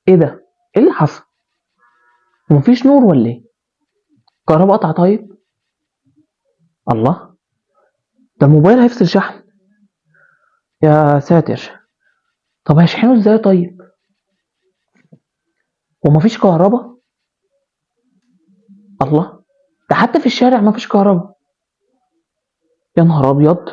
ايه ده؟ ايه اللي حصل؟ مفيش نور ولا ايه؟ الكهرباء قطع طيب؟ الله، ده الموبايل هيفصل شحن. يا ساتر، طب هيشحنه ازاي طيب؟ ومفيش كهرباء؟ الله، ده حتى في الشارع مفيش كهرباء. يا نهار ابيض،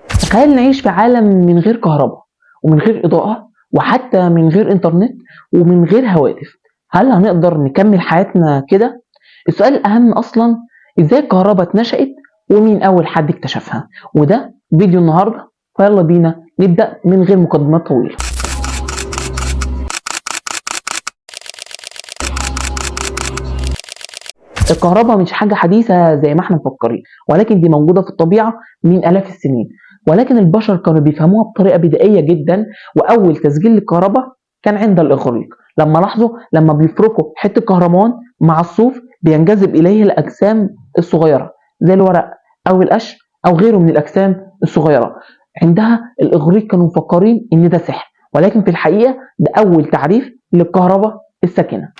تخيل نعيش في عالم من غير كهرباء ومن غير اضاءة وحتى من غير انترنت ومن غير هواتف. هل هنقدر نكمل حياتنا كده؟ السؤال الأهم أصلا، إزاي الكهرباء اتنشأت ومين أول حد اكتشفها؟ وده فيديو النهاردة، فيلا بينا نبدأ من غير مقدمات طويلة. الكهرباء مش حاجة حديثة زي ما احنا مفكرين، ولكن دي موجودة في الطبيعة من آلاف السنين، ولكن البشر كانوا بيفهموها بطريقة بدائية جدا. وأول تسجيل للكهرباء كان عند الإغريق، لما لاحظوا لما بيفركوا حتة كهرمان مع الصوف بينجذب إليه الأجسام الصغيرة زي الورق أو القش أو غيره من الأجسام الصغيرة. عندها الإغريق كانوا مفكرين إن ده سحر، ولكن في الحقيقة ده أول تعريف للكهرباء الساكنة.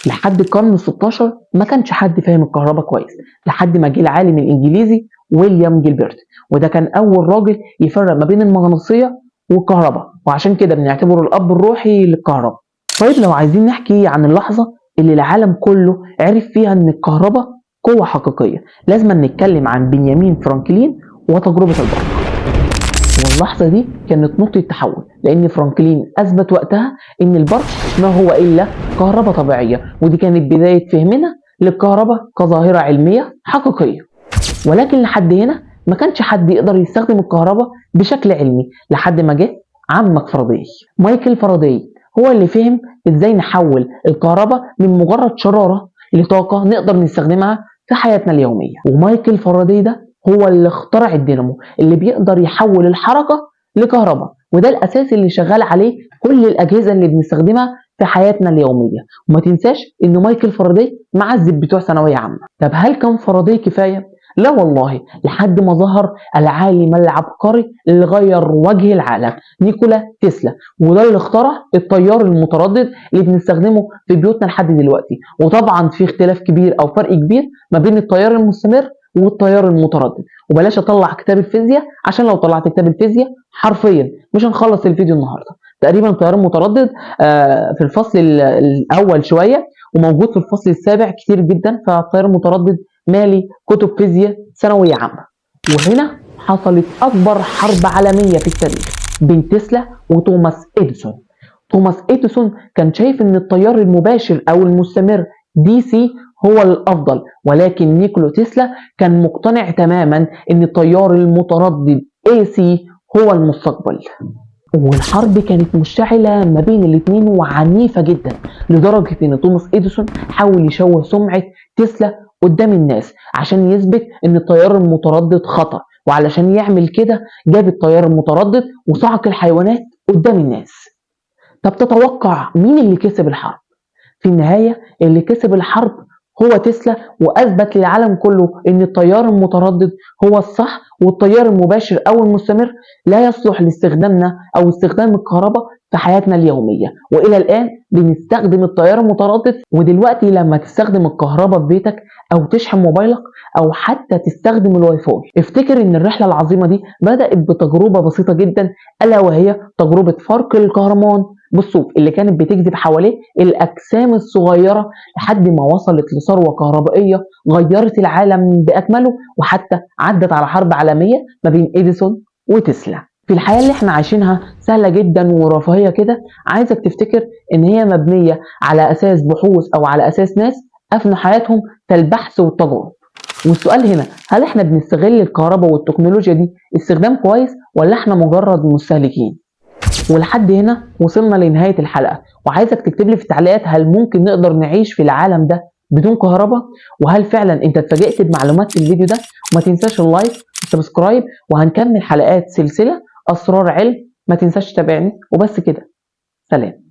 لحد القرن ال16 ما كانش حد فاهم الكهرباء كويس، لحد ما جه العالم الانجليزي ويليام جيلبرت، وده كان اول راجل يفرق ما بين المغناطيسيه والكهرباء، وعشان كده بنعتبره الاب الروحي للكهرباء. طيب لو عايزين نحكي عن اللحظه اللي العالم كله عرف فيها ان الكهرباء قوه حقيقيه، لازم نتكلم عن بنيامين فرانكلين وتجربه البرق. واللحظة دي كانت نقطة تحول، لأن فرانكلين أثبت وقتها إن البرق ما هو إلا كهرباء طبيعية، ودي كانت بداية فهمنا للكهرباء كظاهرة علمية حقيقية. ولكن لحد هنا ما كانش حد يقدر يستخدم الكهرباء بشكل علمي لحد ما جه عمك فاراداي. مايكل فاراداي هو اللي فهم إزاي نحول الكهرباء من مجرد شرارة لطاقة نقدر نستخدمها في حياتنا اليومية. ومايكل فاراداي ده هو اللي اخترع الدينامو اللي بيقدر يحول الحركة لكهرباء، وده الأساس اللي شغال عليه كل الأجهزة اللي بنستخدمها في حياتنا اليومية. وما تنساش إن مايكل فاراداي معذب بتوع ثانوية عامة. طب هل كان فاراداي كفاية؟ لا والله، لحد ما ظهر العالم العبقري اللي غير وجه العالم، نيكولا تسلا، وده اللي اخترع التيار المتردد اللي بنستخدمه في بيوتنا لحد دلوقتي. وطبعا في اختلاف كبير او فرق كبير ما بين التيار المستمر والتيار المتردد. وبلاش اطلع كتاب الفيزياء، عشان لو طلعت كتاب الفيزياء حرفيا مش هنخلص الفيديو النهارده. تقريبا التيار المتردد في الفصل الاول شويه، وموجود في الفصل السابع كتير جدا. فالتيار المتردد مالي كتب فيزياء ثانويه عامه. وهنا حصلت اكبر حرب عالميه في التاريخ بين تسلا وتوماس اديسون. توماس اديسون كان شايف ان التيار المباشر او المستمر دي سي هو الافضل، ولكن نيكولا تسلا كان مقتنع تماما ان التيار المتردد اي سي هو المستقبل. والحرب كانت مشتعلة ما بين الاتنين وعنيفة جدا، لدرجة ان توماس اديسون حاول يشوه سمعة تسلا قدام الناس عشان يثبت ان التيار المتردد خطر، وعلشان يعمل كده جاب التيار المتردد وصعق الحيوانات قدام الناس. طب تتوقع مين اللي كسب الحرب؟ في النهاية اللي كسب الحرب هو تسلا، وأثبت للعالم كله إن التيار المتردد هو الصح، والتيار المباشر أو المستمر لا يصلح لاستخدامنا أو استخدام الكهرباء في حياتنا اليومية. وإلى الآن بنستخدم التيار المتردد. ودلوقتي لما تستخدم الكهرباء في بيتك أو تشحن موبايلك أو حتى تستخدم الواي فاي، افتكر إن الرحلة العظيمة دي بدأت بتجربة بسيطة جدا، ألا وهي تجربة فرك الكهرمان بالصوف اللي كانت بتجذب حواليه الأجسام الصغيرة، لحد ما وصلت لثروة كهربائية غيرت العالم بأكمله، وحتى عدت على حرب عالمية ما بين إديسون وتسلا. في الحياة اللي احنا عايشينها سهلة جدا ورفاهية كده، عايزك تفتكر ان هي مبنية على اساس بحوث او على اساس ناس افنوا حياتهم في البحث والتجارب. والسؤال هنا، هل احنا بنستغل الكهرباء والتكنولوجيا دي استخدام كويس ولا احنا مجرد مستهلكين؟ ولحد هنا وصلنا لنهاية الحلقة، وعايزك تكتب لي في التعليقات هل ممكن نقدر نعيش في العالم ده بدون كهرباء؟ وهل فعلا انت اتفاجئت بمعلومات في الفيديو ده؟ وما تنساش اللايك والسبسكرايب، وهنكمل حلقات سلسلة أسرار علم. ما تنساش تتابعني، وبس كده، سلام.